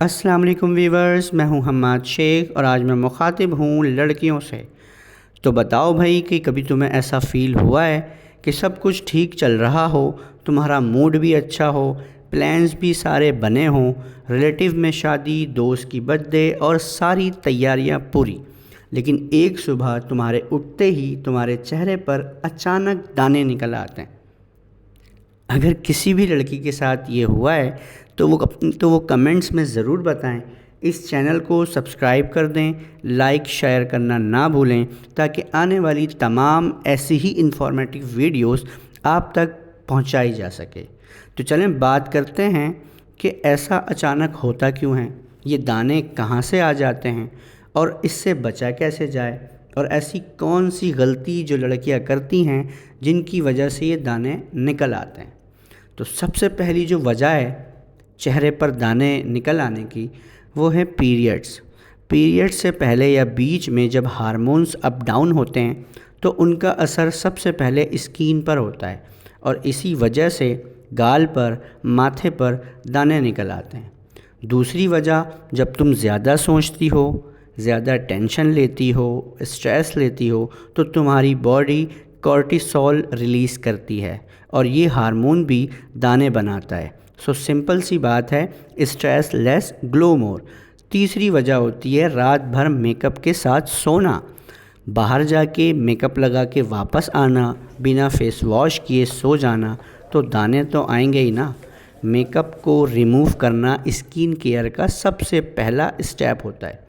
अस्सलाम वालेकुम वीवर्स, मैं हूं हम्माद शेख और आज मैं मुखातिब हूं लड़कियों से। तो बताओ भाई कि कभी तुम्हें ऐसा फ़ील हुआ है कि सब कुछ ठीक चल रहा हो, तुम्हारा मूड भी अच्छा हो, प्लान्स भी सारे बने हों, रिलेटिव में शादी, दोस्त की बर्थडे और सारी तैयारियां पूरी, लेकिन एक सुबह तुम्हारे उठते ही तुम्हारे चेहरे पर अचानक दाने निकल आते हैं। अगर किसी भी लड़की के साथ ये हुआ है तो वो कमेंट्स में ज़रूर बताएं। इस चैनल को सब्सक्राइब कर दें, लाइक शेयर करना ना भूलें ताकि आने वाली तमाम ऐसी ही इंफॉर्मेटिव वीडियोस आप तक पहुंचाई जा सके। तो चलें बात करते हैं कि ऐसा अचानक होता क्यों है, ये दाने कहाँ से आ जाते हैं और इससे बचा कैसे जाए, और ऐसी कौन सी गलती जो लड़कियां करती हैं जिनकी वजह से ये दाने निकल आते हैं। तो सबसे पहली जो वजह है चेहरे पर दाने निकल आने की, वो है पीरियड्स। पीरियड्स से पहले या बीच में जब हार्मोन्स अप डाउन होते हैं तो उनका असर सबसे पहले स्किन पर होता है और इसी वजह से गाल पर, माथे पर दाने निकल आते हैं। दूसरी वजह, जब तुम ज़्यादा सोचती हो, ज़्यादा टेंशन लेती हो, स्ट्रेस लेती हो, तो तुम्हारी बॉडी कॉर्टिसोल रिलीज़ करती है और ये हार्मोन भी दाने बनाता है। सो सिंपल सी बात है, स्ट्रेस लेस ग्लो मोर। तीसरी वजह होती है रात भर मेकअप के साथ सोना। बाहर जाके मेकअप लगा के वापस आना, बिना फेस वॉश किए सो जाना, तो दाने तो आएंगे ही ना। मेकअप को रिमूव करना स्किन केयर का सबसे पहला स्टेप होता है।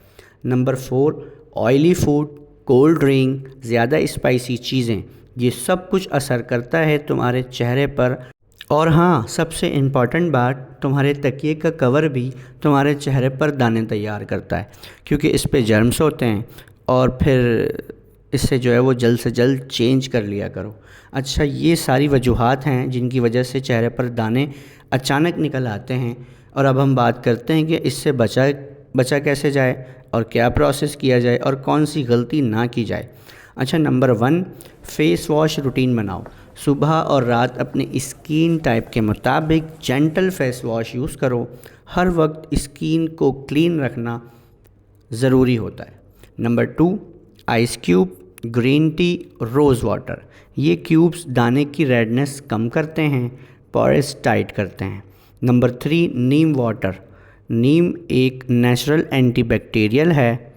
Number 4, oily food, cold drink, ज़्यादा स्पाइसी चीज़ें, ये सब कुछ असर करता है तुम्हारे चेहरे पर। और हाँ, सबसे इम्पॉर्टेंट बात, तुम्हारे तकिए का कवर भी तुम्हारे चेहरे पर दाने तैयार करता है क्योंकि इस पे जर्म्स होते हैं और फिर इससे जो है वो जल्द से जल्द चेंज कर लिया करो। अच्छा, ये सारी वजूहात हैं जिनकी वजह से चेहरे पर दाने अचानक निकल आते हैं। और अब हम बात करते हैं कि इससे बचा कैसे जाए और क्या प्रोसेस किया जाए और कौन सी गलती ना की जाए। अच्छा, नंबर 1, फेस वॉश रूटीन बनाओ। सुबह और रात अपने स्किन टाइप के मुताबिक जेंटल फेस वॉश यूज़ करो। हर वक्त स्किन को क्लीन रखना ज़रूरी होता है। Number 2, ice cube, green tea, rose water, ये क्यूब्स दाने की रेडनेस कम करते हैं, पोर्स टाइट करते हैं। नंबर 3, नीम वाटर। नीम एक नेचुरल एंटीबैक्टीरियल है,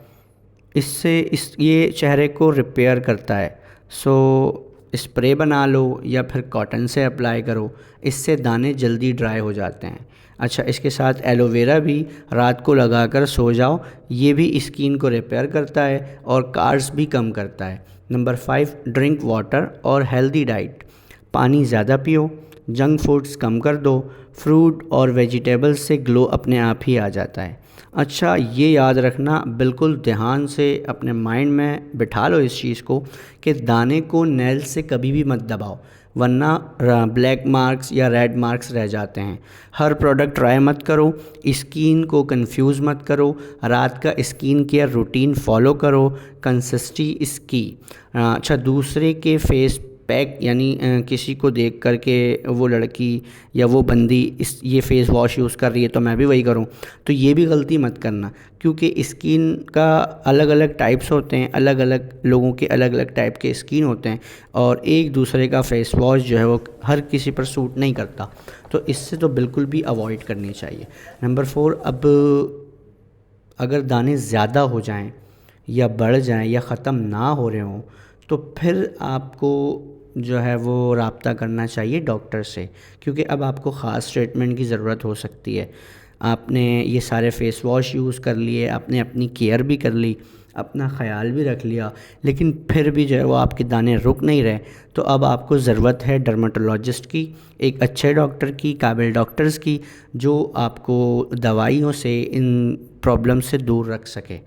इससे ये चेहरे को रिपेयर करता है। सो स्प्रे बना लो या फिर कॉटन से अप्लाई करो, इससे दाने जल्दी ड्राई हो जाते हैं। अच्छा, इसके साथ एलोवेरा भी रात को लगाकर सो जाओ, ये भी स्किन को रिपेयर करता है और कार्स भी कम करता है। नंबर 5, ड्रिंक वाटर और हेल्दी डाइट। पानी ज़्यादा पियो, जंक फूड्स कम कर दो, फ्रूट और वेजिटेबल्स से ग्लो अपने आप ही आ जाता है। अच्छा, ये याद रखना, बिल्कुल ध्यान से अपने माइंड में बिठा लो इस चीज़ को कि दाने को नेल से कभी भी मत दबाओ वरना ब्लैक मार्क्स या रेड मार्क्स रह जाते हैं। हर प्रोडक्ट ट्राई मत करो, स्किन को कंफ्यूज मत करो, रात का स्किन केयर रूटीन फॉलो करो, कंसिस्टेंसी इसकी। अच्छा, दूसरे के फेस पैक यानी किसी को देख कर के वो लड़की या वो बंदी ये फ़ेस वॉश यूज़ कर रही है तो मैं भी वही करूं, तो ये भी गलती मत करना क्योंकि स्किन का अलग अलग टाइप्स होते हैं, अलग अलग लोगों के अलग अलग टाइप के स्किन होते हैं और एक दूसरे का फ़ेस वॉश जो है वो हर किसी पर सूट नहीं करता, तो इससे तो बिल्कुल भी अवॉइड करनी चाहिए। नंबर 4, अब अगर दाने ज़्यादा हो जाएं या बढ़ जाएं या ख़त्म ना हो रहे हों तो फिर आपको जो है वो राब्ता करना चाहिए डॉक्टर से, क्योंकि अब आपको ख़ास ट्रीटमेंट की ज़रूरत हो सकती है। आपने ये सारे फ़ेस वॉश यूज़ कर लिए, आपने अपनी केयर भी कर ली, अपना ख़याल भी रख लिया, लेकिन फिर भी जो है वो आपके दाने रुक नहीं रहे, तो अब आपको ज़रूरत है डर्माटोलॉजिस्ट की, एक अच्छे डॉक्टर की, काबिल डॉक्टर्स की, जो आपको दवाइयों से इन प्रॉब्लम से दूर रख सके।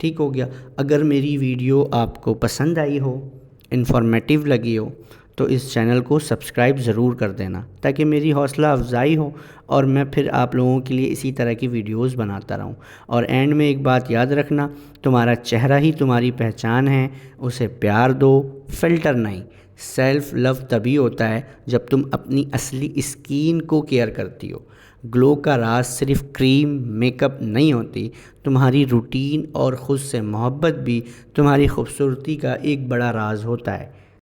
ठीक हो गया। अगर मेरी वीडियो आपको पसंद आई हो, इन्फॉर्मेटिव लगी हो, तो इस चैनल को सब्सक्राइब ज़रूर कर देना ताकि मेरी हौसला अफजाई हो और मैं फिर आप लोगों के लिए इसी तरह की वीडियोस बनाता रहूं। और एंड में एक बात याद रखना, तुम्हारा चेहरा ही तुम्हारी पहचान है, उसे प्यार दो, फ़िल्टर नहीं। सेल्फ़ लव तभी होता है जब तुम अपनी असली स्किन को केयर करती हो। ग्लो का राज सिर्फ क्रीम मेकअप नहीं होती, तुम्हारी रूटीन और ख़ुद से मोहब्बत भी तुम्हारी खूबसूरती का एक बड़ा राज होता है।